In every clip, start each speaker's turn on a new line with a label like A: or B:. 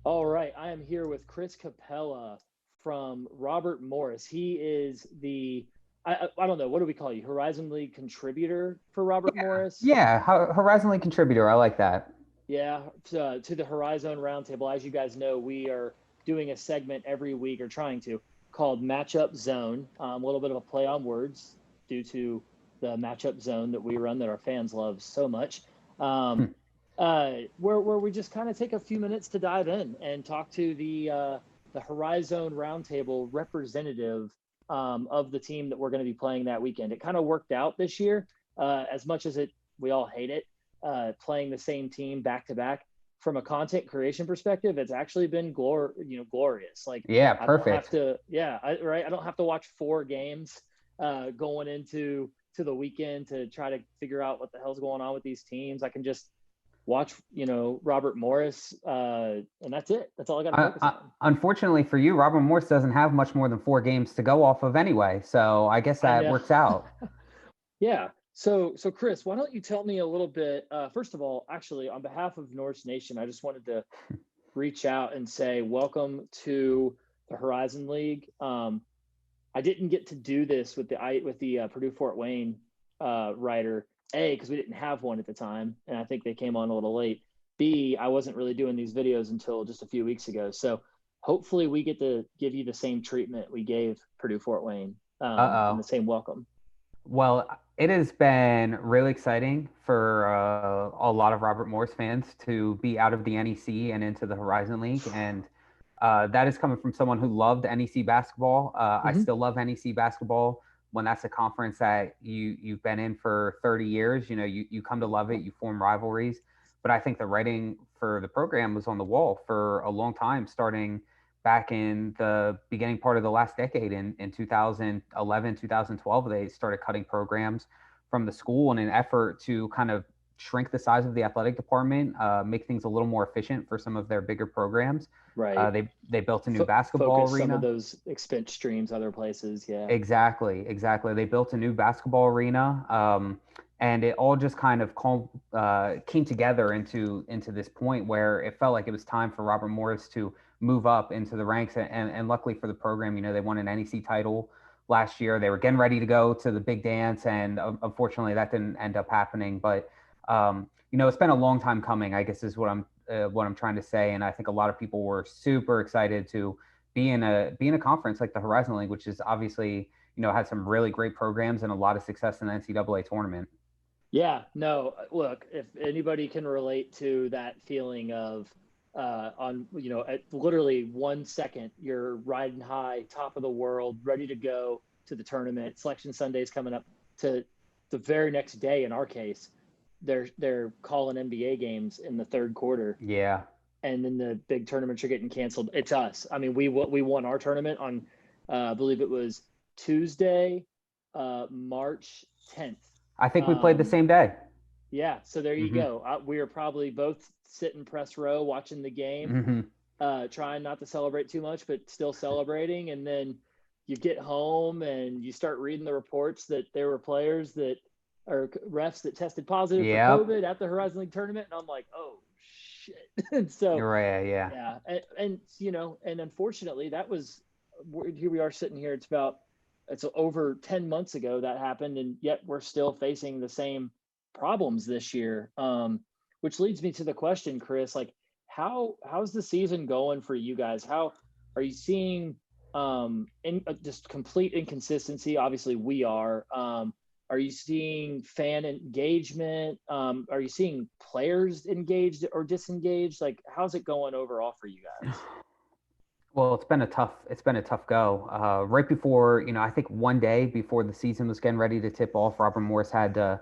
A: All right, I am here with Chris Capella from Robert Morris. He is I don't know, what do we call you? Horizon League contributor for Robert Morris?
B: Yeah, Horizon League contributor. I like that.
A: Yeah, to the Horizon Roundtable. As you guys know, we are doing a segment every week, or trying to, called Matchup Zone. A little bit of a play on words due to the Matchup Zone that we run that our fans love so much. Um, where we just kind of take a few minutes to dive in and talk to the Horizon Roundtable representative of the team that we're going to be playing that weekend. It kind of worked out this year, as much as we all hate it, playing the same team back to back. From a content creation perspective, it's actually been glorious. Like,
B: Yeah,
A: I don't have
B: perfect.
A: to, yeah, right. I don't have to watch four games going into the weekend to try to figure out what the hell's going on with these teams. I can just watch, Robert Morris, and that's it. That's all I got to focus on.
B: Unfortunately for you, Robert Morse doesn't have much more than 4 games to go off of anyway. So I guess
A: I
B: that
A: know.
B: works out.
A: Yeah. So Chris, why don't you tell me a little bit? First of all, actually, on behalf of Norse Nation, I just wanted to reach out and say welcome to the Horizon League. I didn't get to do this with the Purdue Fort Wayne writer. A, because we didn't have one at the time, and I think they came on a little late. B, I wasn't really doing these videos until just a few weeks ago. So hopefully we get to give you the same treatment we gave Purdue Fort Wayne, and the
B: Uh-oh.
A: same welcome.
B: Well, it has been really exciting for a lot of Robert Morse fans to be out of the NEC and into the Horizon League. And that is coming from someone who loved NEC basketball. I
A: Mm-hmm.
B: still love NEC basketball. When that's a conference that you've been in for 30 years, you come to love it, you form rivalries. But I think the writing for the program was on the wall for a long time, starting back in the beginning part of the last decade in 2011, 2012. They started cutting programs from the school in an effort to kind of shrink the size of the athletic department, make things a little more efficient for some of their bigger programs.
A: Right.
B: They built a new basketball
A: Focus some of
B: arena.
A: those expense streams other places. Yeah.
B: Exactly. They built a new basketball arena, and it all just kind of came together into this point where it felt like it was time for Robert Morris to move up into the ranks. And luckily for the program, they won an NEC title last year. They were getting ready to go to the big dance, and unfortunately, that didn't end up happening. But it's been a long time coming, I guess, is what I'm trying to say. And I think a lot of people were super excited to be in a conference like the Horizon League, which is obviously had some really great programs and a lot of success in the NCAA tournament.
A: Yeah, no, look, if anybody can relate to that feeling of at literally 1 second, you're riding high, top of the world, ready to go to the tournament. Selection Sunday's coming up, to the very next day. In our case, they're calling NBA games in the third quarter,
B: Yeah,
A: and then the big tournaments are getting canceled. It's us. I mean, we won our tournament on, I believe it was Tuesday, March 10th.
B: I think we played the
A: Um,
B: same day.
A: yeah, so there you
B: Hmm.
A: go. We are probably both sitting press row watching the game,
B: Hmm.
A: trying not to celebrate too much, but still celebrating. And then you get home and you start reading the reports that there were players that or refs that tested positive for
B: Yep.
A: COVID at the Horizon League tournament, and I'm like, oh shit. And so
B: You're right. Yeah.
A: yeah, and unfortunately, that was here we are sitting here. It's over 10 months ago that happened, and yet we're still facing the same problems this year. Which leads me to the question, Chris, like how's the season going for you guys? How are you seeing just complete inconsistency? Obviously, we are. Are you seeing fan engagement? Are you seeing players engaged or disengaged? Like, how's it going overall for you guys?
B: Well, it's been a tough go. Right before, I think one day before the season was getting ready to tip off, Robert Morris had to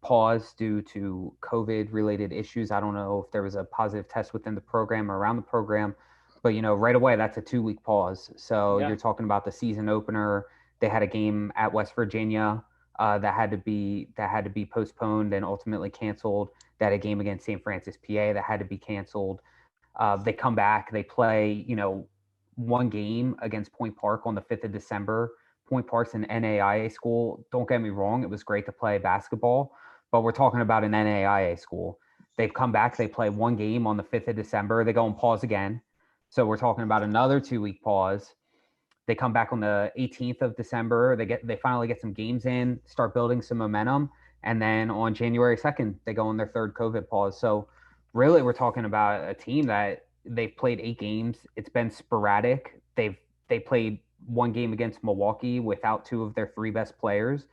B: pause due to COVID related issues. I don't know if there was a positive test within the program or around the program, but right away that's a 2 week pause. So
A: Yeah.
B: you're talking about the season opener. They had a game at West Virginia that had to be postponed and ultimately canceled. They had a game against St. Francis, PA that had to be canceled. They come back, they play, one game against Point Park on the 5th of December. Point Park's an NAIA school. Don't get me wrong, it was great to play basketball, but we're talking about an NAIA school. They've come back, they play one game on the 5th of December, they go and pause again. So we're talking about another 2-week pause. They come back on the 18th of December. They finally get some games in, start building some momentum, and then on January 2nd, they go on their third COVID pause. So really, we're talking about a team that they've played 8 games. It's been sporadic. They played 1 game against Milwaukee without 2 of their 3 best players.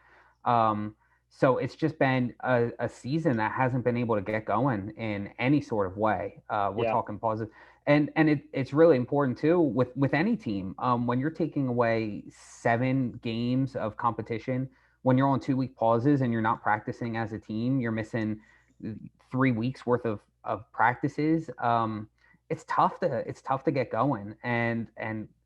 B: So it's just been a season that hasn't been able to get going in any sort of way. We're talking pauses, and it's really important too with any team. When you're taking away 7 games of competition, when you're on 2-week pauses and you're not practicing as a team, you're missing 3 weeks worth of practices. It's tough to get going, and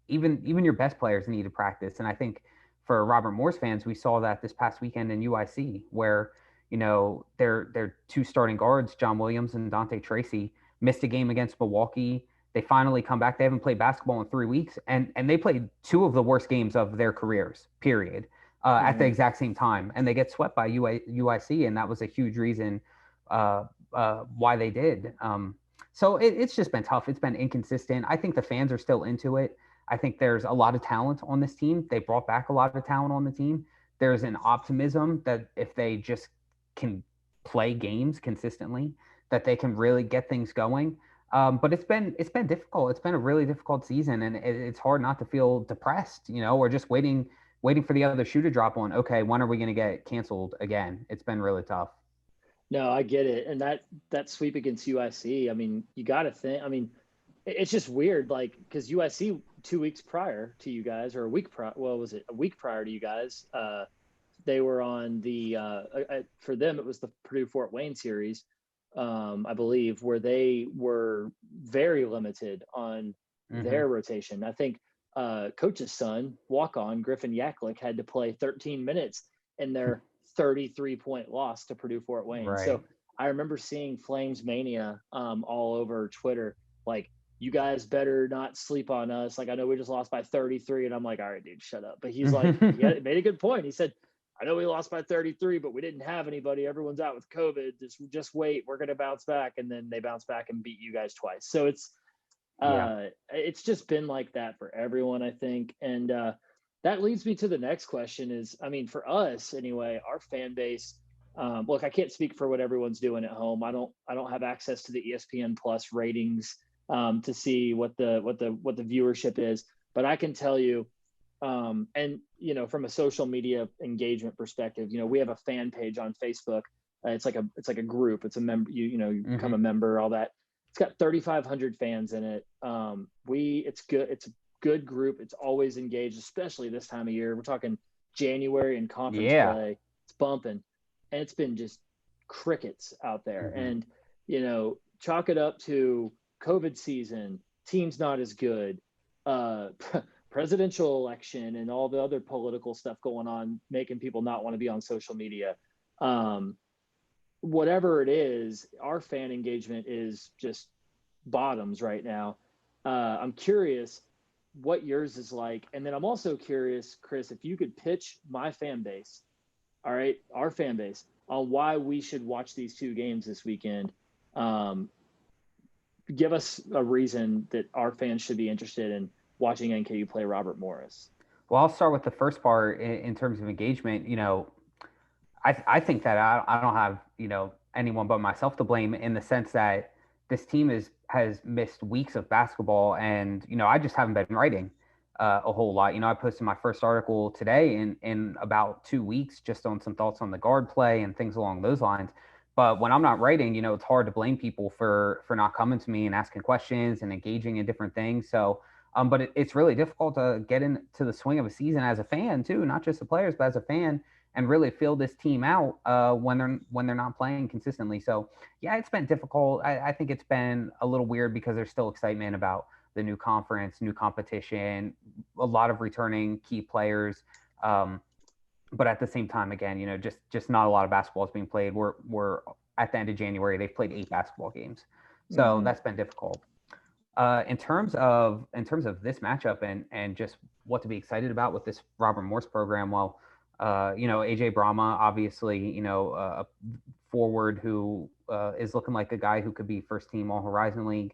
B: even your best players need to practice. And I think for Robert Morris fans, we saw that this past weekend in UIC, where their 2 starting guards, John Williams and Dante Tracy, missed a game against Milwaukee. They finally come back. They haven't played basketball in 3 weeks, and they played 2 of the worst games of their careers, period, at the exact same time. And they get swept by UIC, and that was a huge reason why they did. So it's just been tough. It's been inconsistent. I think the fans are still into it. I think there's a lot of talent on this team. They brought back a lot of talent on the team. There's an optimism that if they just can play games consistently, that they can really get things going. But it's been difficult. It's been a really difficult season, and it's hard not to feel depressed, or just waiting for the other shoe to drop on. Okay, when are we going to get canceled again? It's been really tough.
A: No, I get it. And that sweep against UIC, I mean, you got to think, I mean, it's just weird, like, because UIC 2 weeks prior to you guys, or a week prior, well, was it a week prior to you guys? They were on the, for them, it was the Purdue Fort Wayne series, I believe, where they were very limited on their rotation. I think coach's son, walk-on, Griffin Yaklick, had to play 13 minutes in their 33-point loss to Purdue Fort Wayne.
B: Right.
A: So I remember seeing Flames Mania all over Twitter, like, you guys better not sleep on us. Like, I know we just lost by 33. And I'm like, all right, dude, shut up. But he's like, he made a good point. He said, I know we lost by 33, but we didn't have anybody. Everyone's out with COVID. Just wait. We're going to bounce back. And then they bounce back and beat you guys twice. So it's just been like that for everyone, I think. And that leads me to the next question is, I mean, for us anyway, our fan base, look, I can't speak for what everyone's doing at home. I don't have access to the ESPN Plus ratings to see what the viewership is, but I can tell you, and from a social media engagement perspective, we have a fan page on Facebook. It's like a group. It's a member. You become a member. All that. It's got 3,500 fans in it. It's good. It's a good group. It's always engaged, especially this time of year. We're talking January and conference play. It's bumping, and it's been just crickets out there. And chalk it up to COVID season, team's not as good, presidential election, and all the other political stuff going on, making people not want to be on social media. Whatever it is, our fan engagement is just bottoms right now. I'm curious what yours is like. And then I'm also curious, Chris, if you could pitch my fan base, all right, our fan base, on why we should watch these 2 games this weekend. Give us a reason that our fans should be interested in watching NKU play Robert Morris.
B: Well, I'll start with the first part in terms of engagement. I think that I don't have, anyone but myself to blame, in the sense that this team has missed weeks of basketball, and, I just haven't been writing a whole lot. I posted my first article today in about 2 weeks, just on some thoughts on the guard play and things along those lines. But when I'm not writing, it's hard to blame people for not coming to me and asking questions and engaging in different things. So, but it's really difficult to get into the swing of a season as a fan too, not just the players, but as a fan, and really feel this team out when they're not playing consistently. So yeah, it's been difficult. I think it's been a little weird because there's still excitement about the new conference, new competition, a lot of returning key players. But at the same time, again, just not a lot of basketball is being played. We're at the end of January. They've played 8 basketball games, so that's been difficult. In terms of this matchup and just what to be excited about with this Robert Morse program, well, AJ Brahma, obviously, a forward who is looking like a guy who could be first team All Horizon League.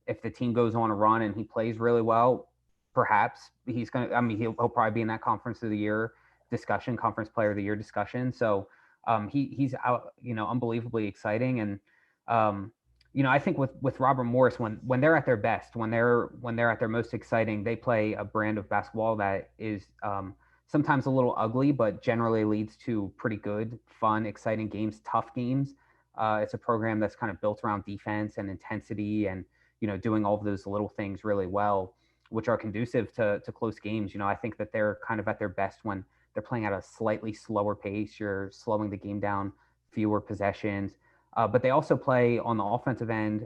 B: if the team goes on a run and he plays really well, perhaps he's going to, I mean, he'll probably be in that conference player of the year discussion. So he's out, unbelievably exciting. And, I think with Robert Morris, when they're at their best, when they're at their most exciting, they play a brand of basketball that is sometimes a little ugly, but generally leads to pretty good, fun, exciting games, tough games. It's a program that's kind of built around defense and intensity and, doing all of those little things really well, which are conducive to close games. I think that they're kind of at their best when they're playing at a slightly slower pace. You're slowing the game down, fewer possessions. But they also play on the offensive end.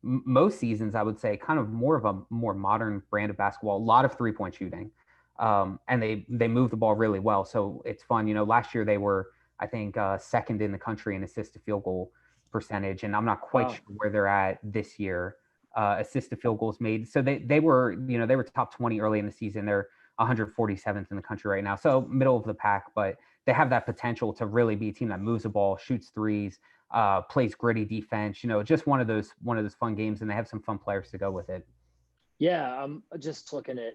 B: Most seasons, I would say, kind of more of a more modern brand of basketball. A lot of 3-point shooting, and they move the ball really well. So it's fun. Last year they were, I think, second in the country in assist to field goal percentage, and I'm not quite sure where they're at this year. Assist to field goals made. So they were top 20 early in the season. They're 147th in the country right now, so middle of the pack. But they have that potential to really be a team that moves the ball, shoots threes, plays gritty defense. Just one of those fun games, and they have some fun players to go with it.
A: Yeah, I'm just looking at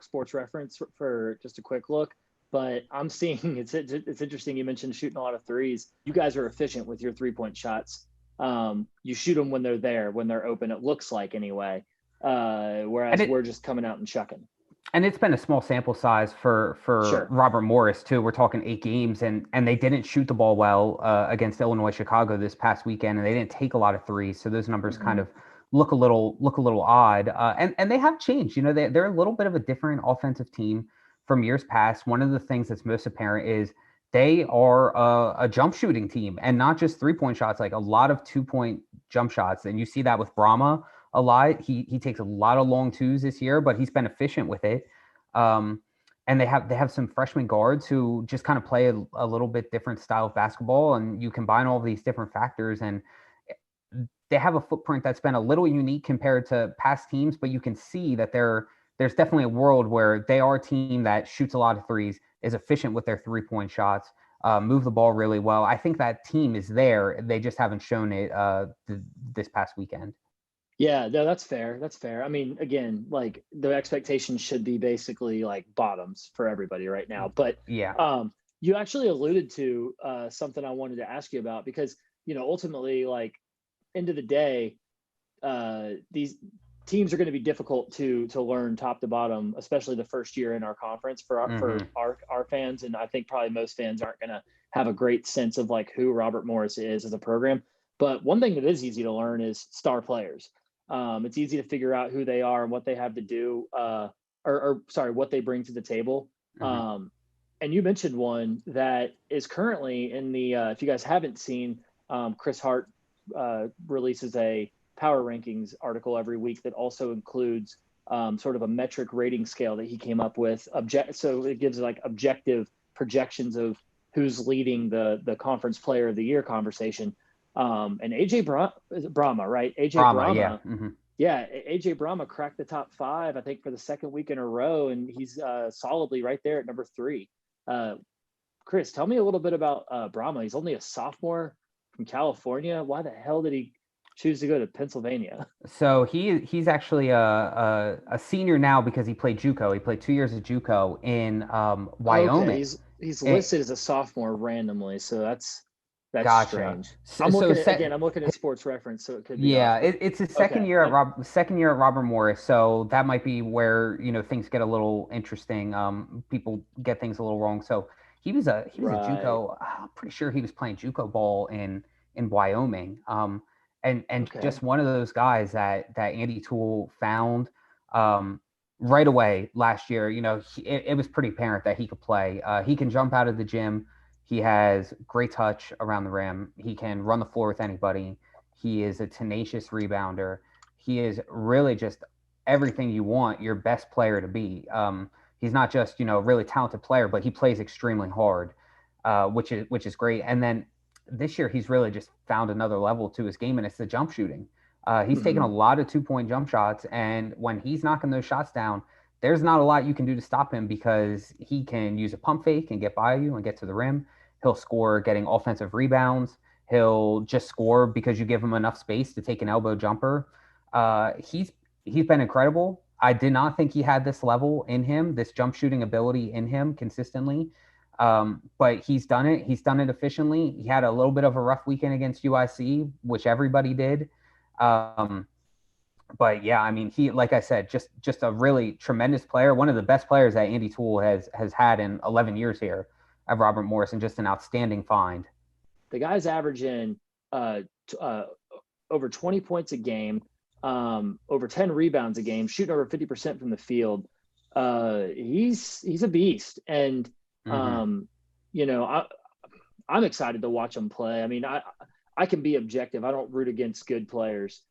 A: Sports Reference for just a quick look, but I'm seeing it's interesting. You mentioned shooting a lot of threes. You guys are efficient with your 3-point shots. You shoot them when they're there, when they're open. It looks like anyway. Whereas we're just coming out and chucking.
B: And it's been a small sample size for
A: Sure.
B: Robert Morris too. We're talking 8 games, and they didn't shoot the ball well against Illinois Chicago this past weekend, and they didn't take a lot of threes. So those numbers kind of look a little odd. And they have changed. They're a little bit of a different offensive team from years past. One of the things that's most apparent is they are a jump shooting team, and not just 3-point shots, like a lot of 2-point jump shots. And you see that with Brahma a lot. He takes a lot of long twos this year, but he's been efficient with it. And they have some freshman guards who just kind of play a little bit different style of basketball, and you combine all of these different factors, and they have a footprint that's been a little unique compared to past teams. But you can see that there's definitely a world where they are a team that shoots a lot of threes, is efficient with their 3-point shots, move the ball really well. I think that team is there. They just haven't shown it this past weekend.
A: Yeah, no, that's fair. That's fair. I mean, again, like the expectation should be basically like bottoms for everybody right now. But
B: yeah,
A: you actually alluded to something I wanted to ask you about, because ultimately, like, end of the day, these teams are going to be difficult to learn top to bottom, especially the first year in our conference for our fans. And I think probably most fans aren't going to have a great sense of like who Robert Morris is as a program. But one thing that is easy to learn is star players. It's easy to figure out who they are and what they have to do, what they bring to the table. And you mentioned one that is currently in the, if you guys haven't seen, Chris Hart releases a power rankings article every week that also includes sort of a metric rating scale that he came up with. So it gives like objective projections of who's leading the conference player of the year conversation. And AJ Brahma, right?
B: Brahma,
A: yeah. AJ Brahma cracked the top 5, I think, for the second week in a row, and he's solidly right there at number 3. Chris, tell me a little bit about Brahma. He's only a sophomore from California. Why the hell did he choose to go to Pennsylvania?
B: So he's actually a senior now because he played JUCO. He played 2 years at JUCO in Wyoming.
A: Okay, he's listed as a sophomore randomly, so that's
B: gotcha.
A: strange. I'm looking at Sports Reference, so it could be.
B: Yeah, it's his second year at Robert Morris, so that might be where things get a little interesting. People get things a little wrong. So he was a JUCO. I'm pretty sure he was playing JUCO ball in Wyoming. And just one of those guys that Andy Toole found right away last year. It was pretty apparent that he could play. He can jump out of the gym. He has great touch around the rim. He can run the floor with anybody. He is a tenacious rebounder. He is really just everything you want your best player to be. He's not just, a really talented player, but he plays extremely hard, which is great. And then this year, he's really just found another level to his game, and it's the jump shooting. He's taken a lot of 2-point jump shots, and when he's knocking those shots down, there's not a lot you can do to stop him because he can use a pump fake and get by you and get to the rim. He'll score getting offensive rebounds. He'll just score because you give him enough space to take an elbow jumper. He's been incredible. I did not think he had this level in him, this jump shooting ability in him consistently. But he's done it. He's done it efficiently. He had a little bit of a rough weekend against UIC, which everybody did. But yeah, I mean, he, like I said, just a really tremendous player, one of the best players that Andy Toole has had in 11 years here at Robert Morris, and just an outstanding find.
A: The guy's averaging over 20 points a game, over 10 rebounds a game, shooting over 50% from the field. He's a beast, and you know, I'm excited to watch him play. I mean, I can be objective. I don't root against good players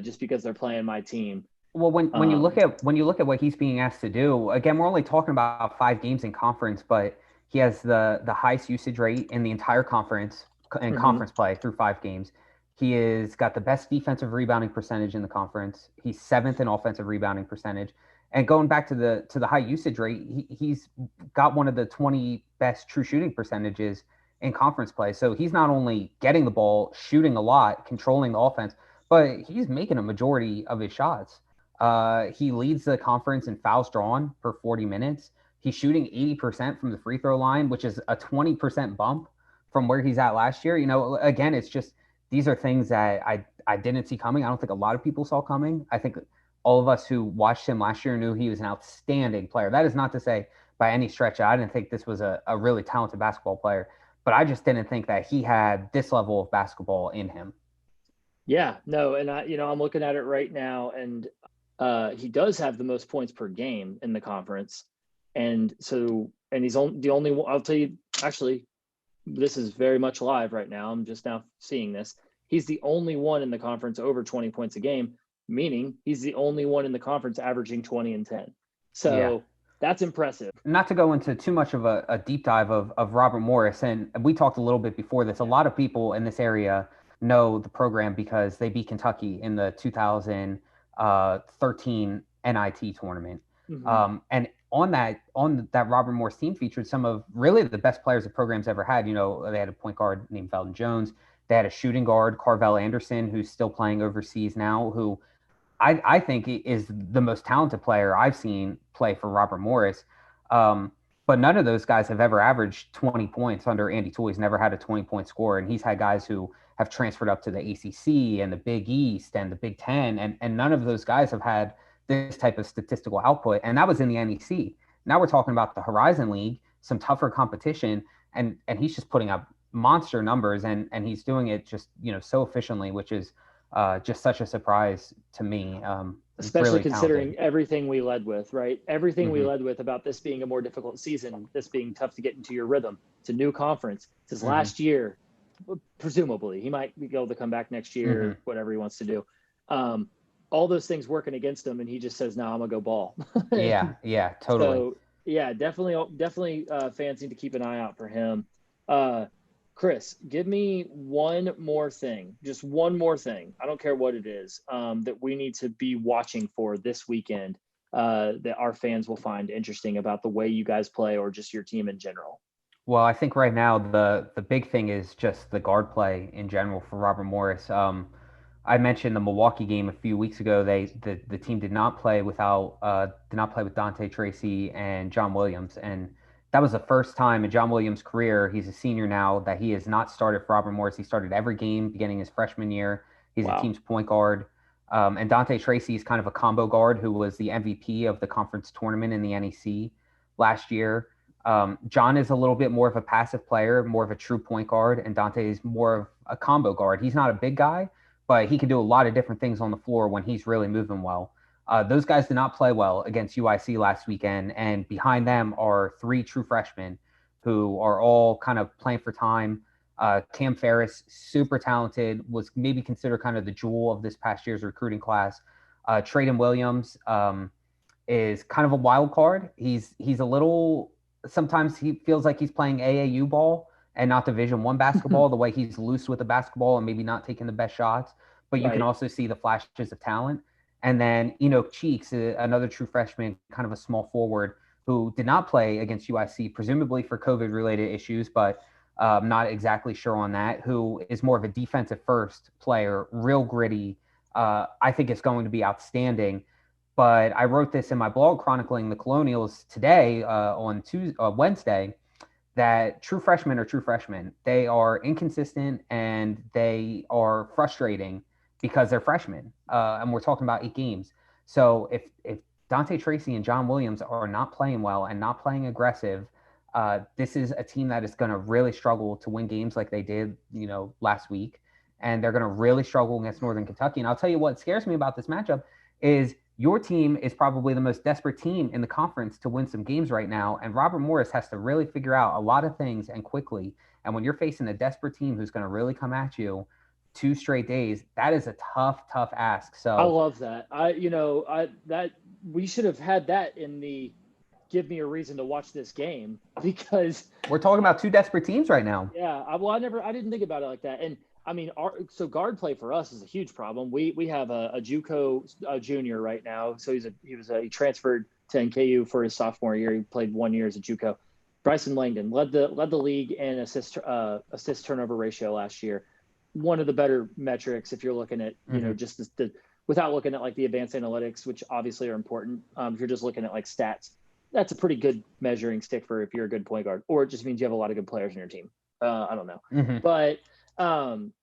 A: just because they're playing my team.
B: Well, when you look at what he's being asked to do, again, we're only talking about 5 games in conference, but he has the highest usage rate in the entire conference in conference play through 5 games. He has got the best defensive rebounding percentage in the conference. He's 7th in offensive rebounding percentage. And going back to the high usage rate, he's got one of the 20 best true shooting percentages in conference play. So he's not only getting the ball, shooting a lot, controlling the offense, but he's making a majority of his shots. He leads the conference in fouls drawn per 40 minutes. He's shooting 80% from the free throw line, which is a 20% bump from where he's at last year. You know, again, it's just, these are things that I didn't see coming. I don't think a lot of people saw coming. I think all of us who watched him last year knew he was an outstanding player. That is not to say by any stretch I didn't think this was a really talented basketball player, but I just didn't think that he had this level of basketball in him.
A: Yeah, no, and I'm looking at it right now, and he does have the most points per game in the conference, and he's the only one. I'll tell you, actually, this is very much live right now. I'm just now seeing this. He's the only one in the conference over 20 points a game, meaning he's the only one in the conference averaging 20 and 10. So that's impressive.
B: Not to go into too much of a deep dive of Robert Morris, and we talked a little bit before this. A lot of people in this area know the program because they beat Kentucky in the 2013 NIT tournament. And on that Robert Morris team featured some of really the best players the program's ever had. You know, they had a point guard named Felton Jones. They had a shooting guard, Carvel Anderson, who's still playing overseas now, who I think is the most talented player I've seen play for Robert Morris. But none of those guys have ever averaged 20 points under Andy Toole. He's never had a 20-point score, and he's had guys who have transferred up to the ACC and the Big East and the Big Ten, and none of those guys have had this type of statistical output, and that was in the NEC. Now we're talking about the Horizon League, some tougher competition, and he's just putting up monster numbers, and he's doing it just, you know, so efficiently, which is just such a surprise to me.
A: Especially
B: really
A: considering
B: talented.
A: Everything we led with, right? Everything we led with about this being a more difficult season, this being tough to get into your rhythm. It's a new conference. It's his last year, presumably. He might be able to come back next year, whatever he wants to do. All those things working against him, and he just says, "No, I'm gonna go ball."
B: Yeah, totally.
A: So yeah, definitely fans need to keep an eye out for him. Chris, give me one more thing, just one more thing. I don't care what it is, that we need to be watching for this weekend, that our fans will find interesting about the way you guys play or just your team in general.
B: Well, I think right now the big thing is just the guard play in general for Robert Morris. I mentioned the Milwaukee game a few weeks ago. The team did not play with Dante Tracy and John Williams, and that was the first time in John Williams' career, he's a senior now, that he has not started for Robert Morris. He started every game beginning his freshman year. He's the team's point guard. And Dante Tracy is kind of a combo guard who was the MVP of the conference tournament in the NEC last year. John is a little bit more of a passive player, more of a true point guard, and Dante is more of a combo guard. He's not a big guy, but he can do a lot of different things on the floor when he's really moving well. Those guys did not play well against UIC last weekend, and behind them are 3 true freshmen who are all kind of playing for time. Cam Ferris, super talented, was maybe considered kind of the jewel of this past year's recruiting class. Traden Williams is kind of a wild card. He's a little, sometimes he feels like he's playing AAU ball and not Division I basketball, the way he's loose with the basketball and maybe not taking the best shots, but you can also see the flashes of talent. And then Enoch Cheeks, another true freshman, kind of a small forward who did not play against UIC, presumably for COVID-related issues, but not exactly sure on that, who is more of a defensive first player, real gritty, I think it's going to be outstanding. But I wrote this in my blog chronicling the Colonials today on Wednesday, that true freshmen are true freshmen. They are inconsistent and they are frustrating because they're freshmen. And we're talking about 8 games. So if Dante Tracy and John Williams are not playing well and not playing aggressive, this is a team that is going to really struggle to win games like they did, last week. And they're going to really struggle against Northern Kentucky. And I'll tell you what scares me about this matchup is your team is probably the most desperate team in the conference to win some games right now. And Robert Morris has to really figure out a lot of things and quickly. And when you're facing a desperate team who's going to really come at you 2 straight days, that is a tough ask. So
A: I love that. That we should have had that in the give me a reason to watch this game, because
B: we're talking about 2 desperate teams right now.
A: Yeah. I didn't think about it like that. And I mean, so guard play for us is a huge problem. We have a JUCO junior right now. So he transferred to NKU for his sophomore year. He played 1 year as a JUCO. Bryson Langdon led the league in assist turnover ratio last year. One of the better metrics if you're looking at just the without looking at like the advanced analytics, which obviously are important. If you're just looking at like stats, that's a pretty good measuring stick for if you're a good point guard, or it just means you have a lot of good players in your team. I don't know, but.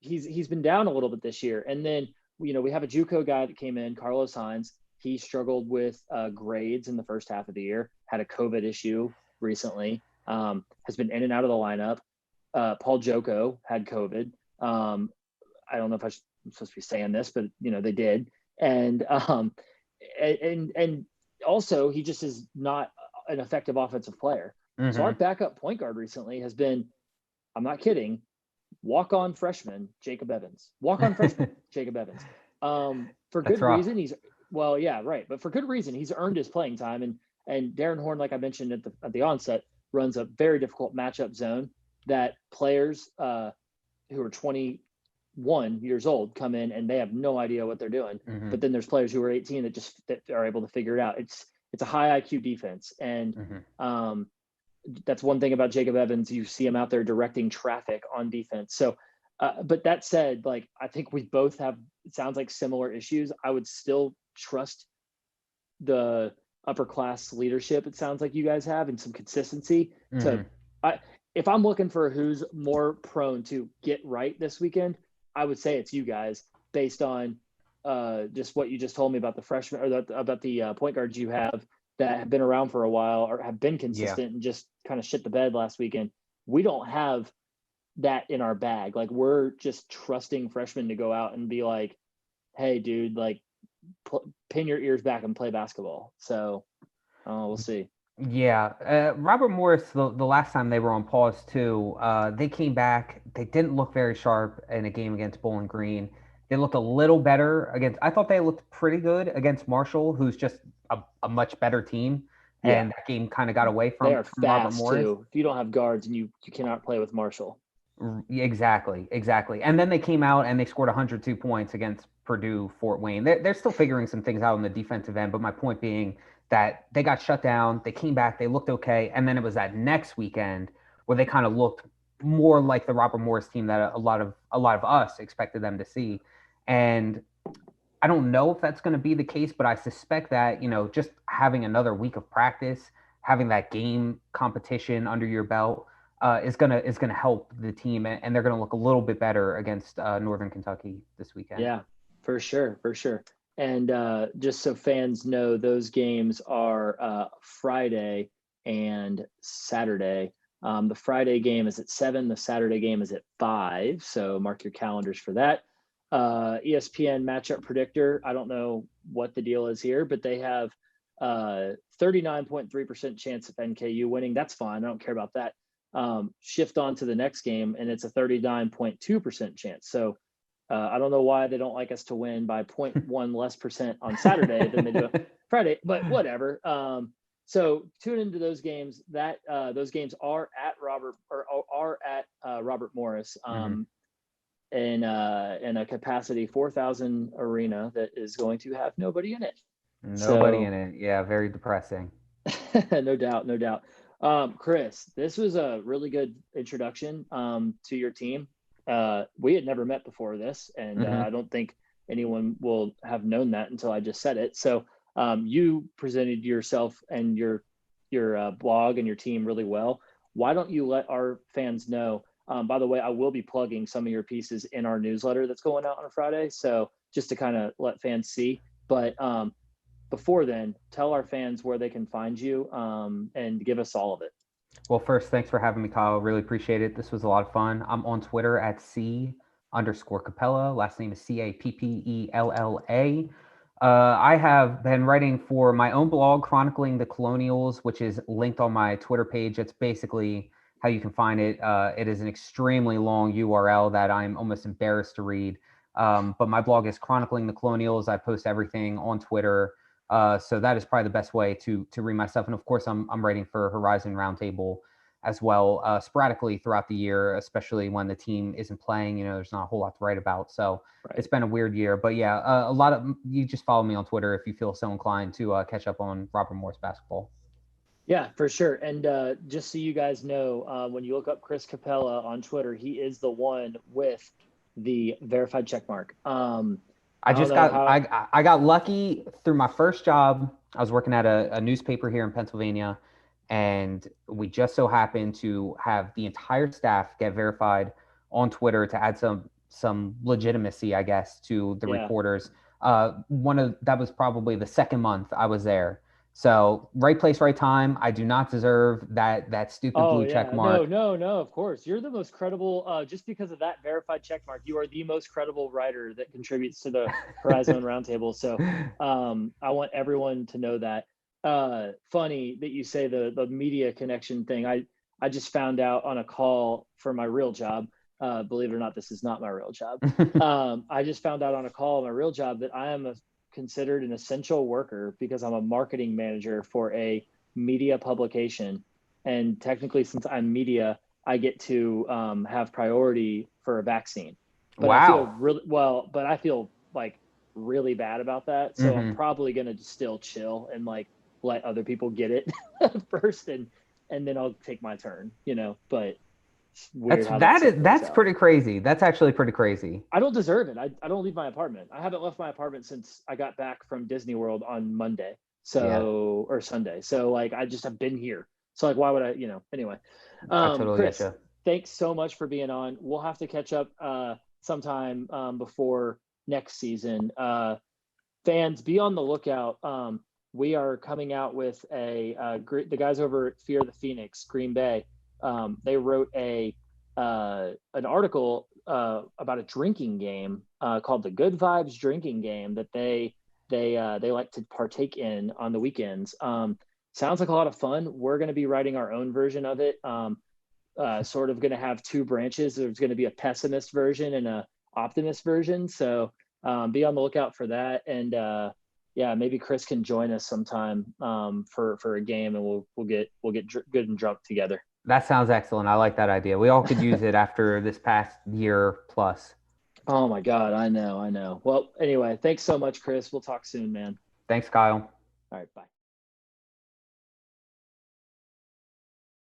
A: He's been down a little bit this year. And then, we have a JUCO guy that came in, Carlos Hines. He struggled with grades in the first half of the year, had a COVID issue recently, has been in and out of the lineup. Paul Joko had COVID. I don't know if I'm supposed to be saying this, but they did. And also he just is not an effective offensive player. So our backup point guard recently has been, I'm not kidding, walk-on freshman Jacob Evans. Jacob Evans. For good reason. But for good reason. He's earned his playing time. And Darren Horn, like I mentioned at the onset, runs a very difficult matchup zone that players who are 21 years old come in and they have no idea what they're doing. But then there's players who are 18 that are able to figure it out. It's a high IQ defense. And that's one thing about Jacob Evans. You see him out there directing traffic on defense. So, but that said, like, I think we both have, it sounds like similar issues. I would still trust the upper class leadership. It sounds like you guys have, and some consistency if I'm looking for who's more prone to get right this weekend, I would say it's you guys based on just what you just told me about the freshmen or about the point guards you have that have been around for a while or have been consistent and just kind of shit the bed last weekend. We don't have that in our bag. Like, we're just trusting freshmen to go out and be like, hey dude, like pin your ears back and play basketball. So we'll see.
B: Yeah. Robert Morris, the last time they were on pause too, they came back. They didn't look very sharp in a game against Bowling Green. They looked a little better I thought they looked pretty good against Marshall, who's just a much better team. And that game kind of got away from Robert Morris.
A: Too. If you don't have guards, and you cannot play with Marshall.
B: Exactly. And then they came out and they scored 102 points against Purdue Fort Wayne. They're still figuring some things out on the defensive end, but my point being that they got shut down. They came back. They looked okay. And then it was that next weekend where they kind of looked more like the Robert Morris team that a lot of us expected them to see. And I don't know if that's going to be the case, but I suspect that, just having another week of practice, having that game competition under your belt is gonna help the team, and they're going to look a little bit better against Northern Kentucky this weekend.
A: Yeah, for sure. And just so fans know, those games are Friday and Saturday. The Friday game is at 7. The Saturday game is at 5. So mark your calendars for that. ESPN matchup predictor. I don't know what the deal is here, but they have 39.3% chance of NKU winning. That's fine. I don't care about that. Shift on to the next game, and it's a 39.2% chance. So I don't know why they don't like us to win by 0.1 less percent on Saturday than they do on Friday, but whatever. So tune into those games. That those games are at Robert Morris. In a capacity 4,000 arena that is going to have nobody in it.
B: In it. Yeah, very depressing.
A: No doubt. Chris, this was a really good introduction to your team. We had never met before this, and I don't think anyone will have known that until I just said it. So you presented yourself and your blog and your team really well. Why don't you let our fans know? By the way, I will be plugging some of your pieces in our newsletter that's going out on a Friday. So just to kind of let fans see. But before then, tell our fans where they can find you and give us all of it.
B: Well, first, thanks for having me, Kyle. Really appreciate it. This was a lot of fun. I'm on Twitter at C_Capella. Last name is Cappella. I have been writing for my own blog, chronicling the Colonials, which is linked on my Twitter page. It's basically how you can find it. It is an extremely long URL that I'm almost embarrassed to read. But my blog is chronicling the Colonials. I post everything on Twitter. So that is probably the best way to read my stuff. And of course, I'm writing for Horizon Roundtable as well, sporadically throughout the year, especially when the team isn't playing. There's not a whole lot to write about. So It's been a weird year. But yeah, you just follow me on Twitter if you feel so inclined to catch up on Robert Morris basketball.
A: Yeah, for sure. And just so you guys know, when you look up Chris Capella on Twitter, he is the one with the verified check mark.
B: I got lucky through my first job. I was working at a newspaper here in Pennsylvania, and we just so happened to have the entire staff get verified on Twitter to add some legitimacy, I guess, to the reporters. That was probably the second month I was there. So right place, right time. I do not deserve that stupid blue check mark.
A: No, of course. You're the most credible, just because of that verified check mark. You are the most credible writer that contributes to the Horizon Roundtable. So I want everyone to know that. Funny that you say the media connection thing. I just found out on a call for my real job. Believe it or not, this is not my real job. I just found out on a call on my real job that I am considered an essential worker because I'm a marketing manager for a media publication. And technically, since I'm media, I get to have priority for a vaccine. But
B: wow.
A: I feel like really bad about that. So I'm probably going to still chill and like let other people get it first. And then I'll take my turn, but
B: that's pretty crazy. That's actually pretty crazy.
A: I don't deserve it. I don't leave my apartment. I haven't left my apartment since I got back from Disney World on Monday. Or Sunday. So like, I just have been here. So like, why would I, anyway.
B: I totally
A: Chris,
B: get you.
A: Thanks so much for being on. We'll have to catch up sometime before next season. Fans, be on the lookout. We are coming out with the guys over at Fear the Phoenix, Green Bay. They wrote an article about a drinking game called the Good Vibes Drinking Game that they like to partake in on the weekends. Sounds like a lot of fun. We're going to be writing our own version of it. Sort of going to have two branches. There's going to be a pessimist version and a optimist version. So be on the lookout for that. And maybe Chris can join us sometime for a game, and we'll get good and drunk together.
B: That sounds excellent. I like that idea. We all could use it after this past year plus.
A: Oh my God. I know. Well, anyway, thanks so much, Chris. We'll talk soon, man.
B: Thanks, Kyle.
A: All right. Bye.